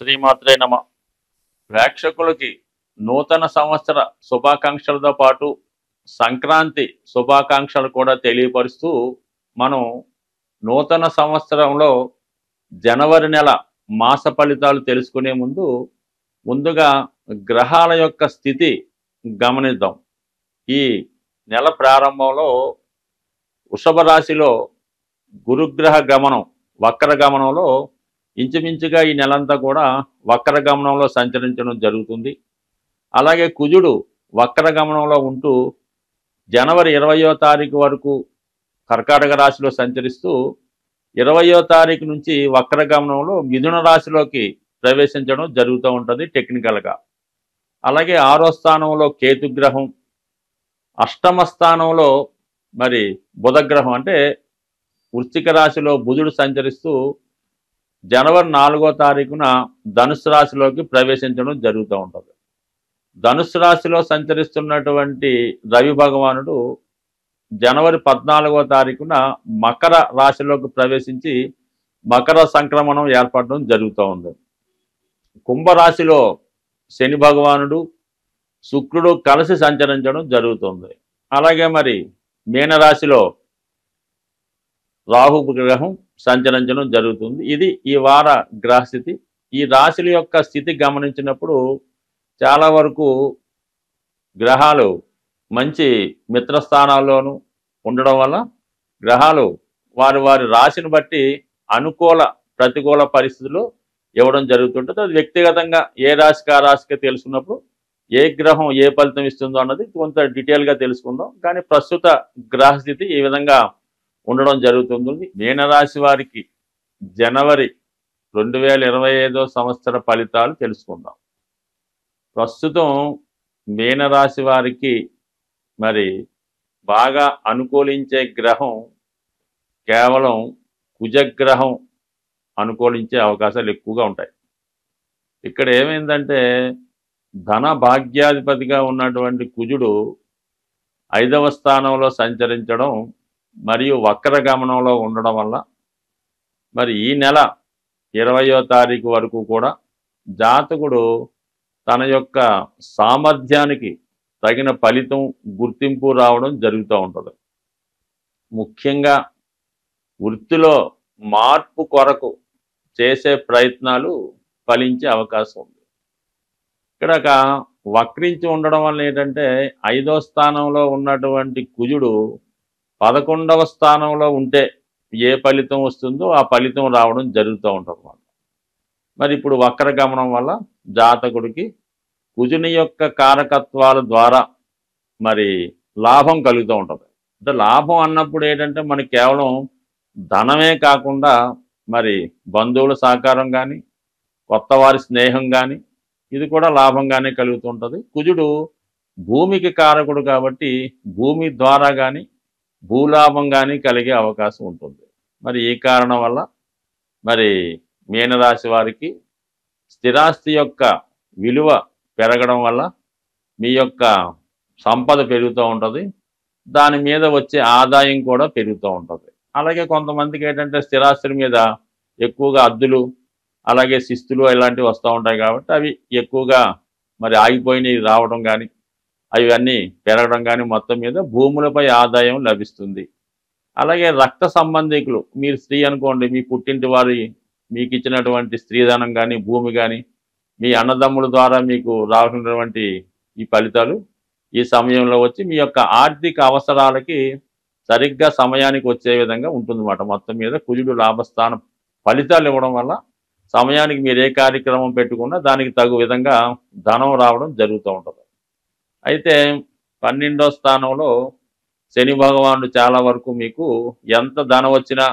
శ్రీమాత్రే నమ. ప్రేక్షకులకి నూతన సంవత్సర శుభాకాంక్షలతో పాటు సంక్రాంతి శుభాకాంక్షలు కూడా తెలియపరుస్తూ మనం నూతన సంవత్సరంలో జనవరి నెల మాస ఫలితాలు తెలుసుకునే ముందుగా గ్రహాల యొక్క స్థితి గమనిద్దాం. ఈ నెల ప్రారంభంలో వృషభ రాశిలో గురుగ్రహ గమనం వక్ర గమనంలో ఇంచుమించుగా ఈ నెలంతా కూడా వక్ర గమనంలో సంచరించడం జరుగుతుంది. అలాగే కుజుడు వక్ర గమనంలో ఉంటూ జనవరి 20వ తారీఖు వరకు కర్కాటక రాశిలో సంచరిస్తూ 20వ తారీఖు నుంచి వక్ర గమనంలో మిథున రాశిలోకి ప్రవేశించడం జరుగుతూ ఉంటుంది టెక్నికల్గా. అలాగే 6వ స్థానంలో కేతుగ్రహం, అష్టమ స్థానంలో మరి బుధగ్రహం అంటే వృశ్చిక రాశిలో బుధుడు సంచరిస్తూ జనవరి 4వ తారీఖున ధనుసు రాశిలోకి ప్రవేశించడం జరుగుతూ ఉంటుంది. ధనుసు రాశిలో సంచరిస్తున్నటువంటి రవి భగవానుడు జనవరి 14వ తారీఖున మకర రాశిలోకి ప్రవేశించి మకర సంక్రమణం ఏర్పడడం జరుగుతూ ఉంది. కుంభరాశిలో శని భగవానుడు శుక్రుడు కలిసి సంచరించడం జరుగుతుంది. అలాగే మరి మీనరాశిలో రాహు గ్రహం సంచరించడం జరుగుతుంది. ఇది ఈ వార గ్రహస్థితి. ఈ రాశుల యొక్క స్థితి గమనించినప్పుడు చాలా వరకు గ్రహాలు మంచి మిత్రస్థానాల్లోనూ ఉండడం వల్ల గ్రహాలు వారి వారి రాశిని బట్టి అనుకూల ప్రతికూల పరిస్థితులు ఇవ్వడం జరుగుతుంటుంది. అది వ్యక్తిగతంగా ఏ రాశికి ఆ రాశికి తెలుసుకున్నప్పుడు ఏ గ్రహం ఏ ఫలితం ఇస్తుందో అన్నది కొంత డీటెయిల్గా తెలుసుకుందాం. కానీ ప్రస్తుత గ్రహస్థితి ఈ విధంగా ఉండడం జరుగుతుంది. మీనరాశి వారికి జనవరి 2025 సంవత్సర ఫలితాలు తెలుసుకుందాం. ప్రస్తుతం మీనరాశి వారికి మరి బాగా అనుకూలించే గ్రహం కేవలం కుజగ్రహం అనుకూలించే అవకాశాలు ఎక్కువగా ఉంటాయి. ఇక్కడ ఏమైందంటే ధన భాగ్యాధిపతిగా ఉన్నటువంటి కుజుడు 5వ స్థానంలో సంచరించడం మరియు వక్ర గమనంలో ఉండడం వల్ల మరి ఈ నెల 20వ తారీఖు వరకు కూడా జాతకుడు తన యొక్క సామర్థ్యానికి తగిన ఫలితం గుర్తింపు రావడం జరుగుతూ ఉంటుంది. ముఖ్యంగా వృత్తిలో మార్పు కొరకు చేసే ప్రయత్నాలు ఫలించే అవకాశం ఉంది. ఇక్కడ వక్రించి ఉండడం వల్ల ఏంటంటే 5వ స్థానంలో ఉన్నటువంటి కుజుడు 11వ స్థానంలో ఉంటే ఏ ఫలితం వస్తుందో ఆ ఫలితం రావడం జరుగుతూ ఉంటుంది. మరి ఇప్పుడు వక్ర గమనం వల్ల జాతకుడికి కుజుని యొక్క కారకత్వాల ద్వారా మరి లాభం కలుగుతూ ఉంటుంది. అంటే లాభం అన్నప్పుడు ఏంటంటే మనకి కేవలం ధనమే కాకుండా మరి బంధువుల సహకారం కానీ కొత్త వారి స్నేహం కానీ ఇది కూడా లాభంగానే కలుగుతుంటుంది. కుజుడు భూమికి కారకుడు కాబట్టి భూమి ద్వారా కానీ భూలాభం కానీ కలిగే అవకాశం ఉంటుంది. మరి ఈ కారణం వల్ల మరి మీనరాశి వారికి స్థిరాస్తి యొక్క విలువ పెరగడం వల్ల మీ యొక్క సంపద పెరుగుతూ ఉంటుంది. దాని మీద వచ్చే ఆదాయం కూడా పెరుగుతూ ఉంటుంది. అలాగే కొంతమందికి ఏంటంటే స్థిరాస్తుల మీద ఎక్కువగా అద్దులు అలాగే శిస్తులు ఇలాంటివి వస్తూ ఉంటాయి కాబట్టి అవి ఎక్కువగా మరి ఆగిపోయినవి రావడం కానీ అవి అన్నీ పెరగడం కానీ మొత్తం మీద భూములపై ఆదాయం లభిస్తుంది. అలాగే రక్త సంబంధికులు మీరు స్త్రీ అనుకోండి, మీ పుట్టింటి వారి మీకు ఇచ్చినటువంటి స్త్రీధనం కానీ భూమి కానీ మీ అన్నదమ్ముల ద్వారా మీకు రావాల్సినటువంటి ఈ ఫలితాలు ఈ సమయంలో వచ్చి మీ యొక్క ఆర్థిక అవసరాలకి సరిగ్గా సమయానికి వచ్చే విధంగా ఉంటుందన్నమాట. మొత్తం మీద కుజుడు లాభస్థానం ఫలితాలు ఇవ్వడం వల్ల సమయానికి మీరు ఏ కార్యక్రమం పెట్టుకున్నా దానికి తగు విధంగా ధనం రావడం జరుగుతూ ఉంటుంది. అయితే 12వ స్థానంలో శని భగవానుడు చాలా వరకు మీకు ఎంత ధనం వచ్చినా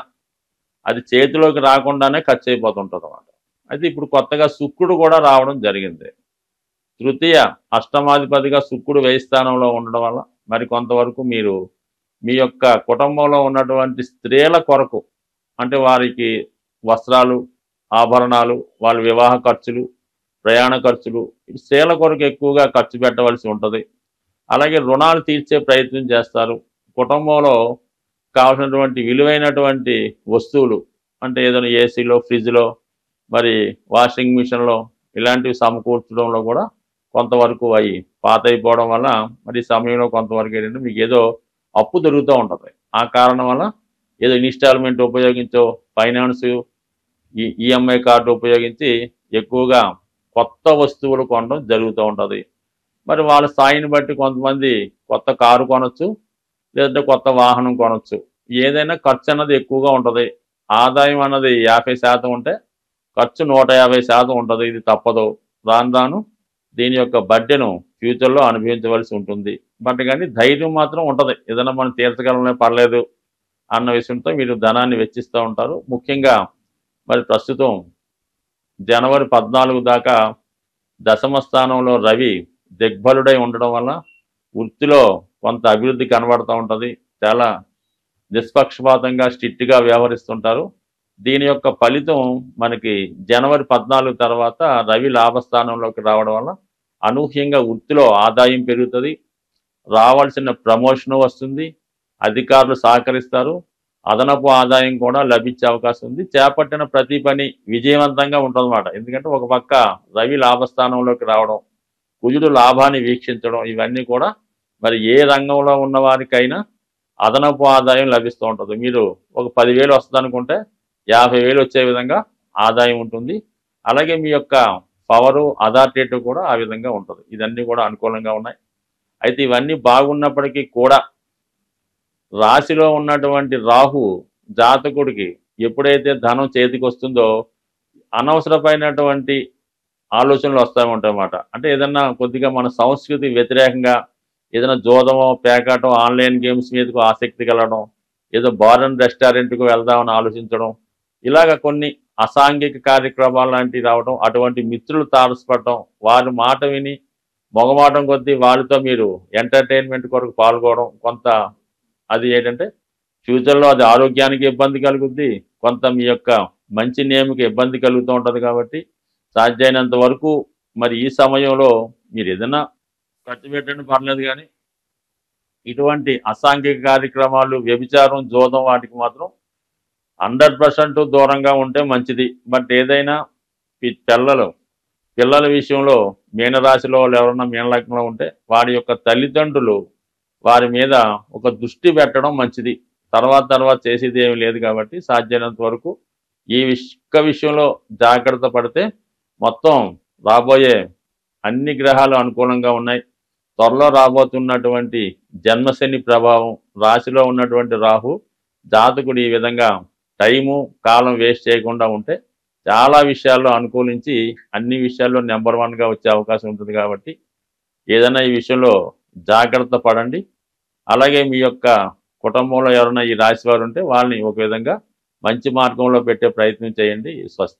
అది చేతిలోకి రాకుండానే ఖర్చు అయిపోతుంటుంది అన్నమాట. అయితే ఇప్పుడు కొత్తగా శుక్రుడు కూడా రావడం జరిగింది. తృతీయ అష్టమాధిపతిగా శుక్రుడు 10వ స్థానంలో ఉండడం వల్ల మరి కొంతవరకు మీరు మీ యొక్క కుటుంబంలో ఉన్నటువంటి స్త్రీల కొరకు అంటే వారికి వస్త్రాలు ఆభరణాలు వాళ్ళ వివాహ ఖర్చులు ప్రయాణ ఖర్చులు స్త్రీల కొరకు ఎక్కువగా ఖర్చు పెట్టవలసి ఉంటుంది. అలాగే రుణాలు తీర్చే ప్రయత్నం చేస్తారు. కుటుంబంలో కావాల్సినటువంటి విలువైనటువంటి వస్తువులు అంటే ఏదైనా ఏసీలో ఫ్రిడ్జ్లో మరి వాషింగ్ మిషన్లో ఇలాంటివి సమకూర్చడంలో కూడా కొంతవరకు అవి పాత అయిపోవడం వల్ల మరి ఈ సమయంలో కొంతవరకు ఏంటంటే మీకు ఏదో అప్పు దొరుకుతూ ఉంటుంది. ఆ కారణం వల్ల ఏదో ఇన్స్టాల్మెంట్ ఉపయోగించో ఫైనాన్స్ ఈఎంఐ కార్డు ఉపయోగించి ఎక్కువగా కొత్త వస్తువులు కొనడం జరుగుతూ ఉంటుంది. మరి వాళ్ళ స్థాయిని బట్టి కొంతమంది కొత్త కారు కొనొచ్చు, లేదంటే కొత్త వాహనం కొనొచ్చు. ఏదైనా ఖర్చు అన్నది ఎక్కువగా ఉంటుంది. ఆదాయం అన్నది 50% ఉంటే ఖర్చు 150% ఉంటుంది. ఇది తప్పదు. రాను రాను దీని యొక్క బడ్డెను ఫ్యూచర్లో అనుభవించవలసి ఉంటుంది. బట్ కానీ ధైర్యం మాత్రం ఉంటుంది. ఏదైనా మనం తీర్చగలనే పర్లేదు అన్న విషయంతో మీరు ధనాన్ని వెచ్చిస్తూ ఉంటారు. ముఖ్యంగా మరి ప్రస్తుతం జనవరి 14 దాకా దశమ స్థానంలో రవి దిగ్బలుడై ఉండడం వల్ల వృత్తిలో కొంత అభివృద్ధి కనబడుతూ ఉంటుంది. చాలా నిష్పక్షపాతంగా స్ట్రిక్ట్గా వ్యవహరిస్తుంటారు. దీని యొక్క ఫలితం మనకి జనవరి 14 తర్వాత రవి లాభస్థానంలోకి రావడం వల్ల అనూహ్యంగా వృత్తిలో ఆదాయం పెరుగుతుంది. రావాల్సిన ప్రమోషన్ వస్తుంది. అధికారులు సహకరిస్తారు. అదనపు ఆదాయం కూడా లభించే అవకాశం ఉంది. చేపట్టిన ప్రతి పని విజయవంతంగా ఉంటుందన్నమాట. ఎందుకంటే ఒక పక్క రవి లాభస్థానంలోకి రావడం, కుజుడు లాభాన్ని వీక్షించడం, ఇవన్నీ కూడా మరి ఏ రంగంలో ఉన్న వారికైనా అదనపు ఆదాయం లభిస్తూ ఉంటుంది. మీరు ఒక 10,000 వస్తుంది అనుకుంటే 50,000 వచ్చే విధంగా ఆదాయం ఉంటుంది. అలాగే మీ యొక్క పవరు అథారిటీ కూడా ఆ విధంగా ఉంటుంది. ఇదన్నీ కూడా అనుకూలంగా ఉన్నాయి. అయితే ఇవన్నీ బాగున్నప్పటికీ కూడా రాశిలో ఉన్నటువంటి రాహు జాతకుడికి ఎప్పుడైతే ధనం చేతికి వస్తుందో అనవసరమైనటువంటి ఆలోచనలు వస్తూ ఉంటాయన్నమాట. అంటే ఏదన్నా కొద్దిగా మన సంస్కృతి వ్యతిరేకంగా ఏదైనా జోదమో పేకాటం ఆన్లైన్ గేమ్స్ మీదకు ఆసక్తి కలగడం, ఏదో బార్ అండ్ రెస్టారెంట్కు వెళ్దామని ఆలోచించడం, ఇలాగ కొన్ని అసాంఘిక కార్యక్రమాలు లాంటివి రావడం, అటువంటి మిత్రులు తారసపడటం, వారి మాట విని మొగమాటం కొద్దీ వాళ్ళతో మీరు ఎంటర్టైన్మెంట్ కొరకు పాల్గొనడం, కొంత అది ఏంటంటే ఫ్యూచర్లో అది ఆరోగ్యానికి ఇబ్బంది కలుగుద్ది, కొంత మీ యొక్క మంచి నేమ్కి ఇబ్బంది కలుగుతూ ఉంటుంది. కాబట్టి సాధ్యమైనంత వరకు మరి ఈ సమయంలో మీరు ఏదైనా ఖర్చు పెట్టండి పర్లేదు, కానీ ఇటువంటి అసాంఘిక కార్యక్రమాలు, వ్యభిచారం, జోదం వాటికి మాత్రం 100% దూరంగా ఉంటే మంచిది. బట్ ఏదైనా పిల్లల విషయంలో మీనరాశిలో వాళ్ళు ఎవరన్నా మీనలగ్నంలో ఉంటే వారి యొక్క తల్లిదండ్రులు వారి మీద ఒక దృష్టి పెట్టడం మంచిది. తర్వాత చేసేది ఏమీ లేదు. కాబట్టి సాధ్యమైనంత వరకు ఈ విషయంలో జాగ్రత్త పడితే మొత్తం రాబోయే అన్ని గ్రహాలు అనుకూలంగా ఉన్నాయి. త్వరలో రాబోతున్నటువంటి జన్మశని ప్రభావం, రాశిలో ఉన్నటువంటి రాహు జాతకుడు ఈ విధంగా టైము కాలం వేస్ట్ చేయకుండా ఉంటే చాలా విషయాల్లో అనుకూలించి అన్ని విషయాల్లో నెంబర్ 1గా వచ్చే అవకాశం ఉంటుంది. కాబట్టి ఏదైనా ఈ విషయంలో జాగ్రత్త పడండి. అలాగే మీ యొక్క కుటుంబంలో ఎవరైనా ఈ రాశి వారు ఉంటే వాళ్ళని ఒక విధంగా మంచి మార్గంలో పెట్టే ప్రయత్నం చేయండి. స్వస్తి.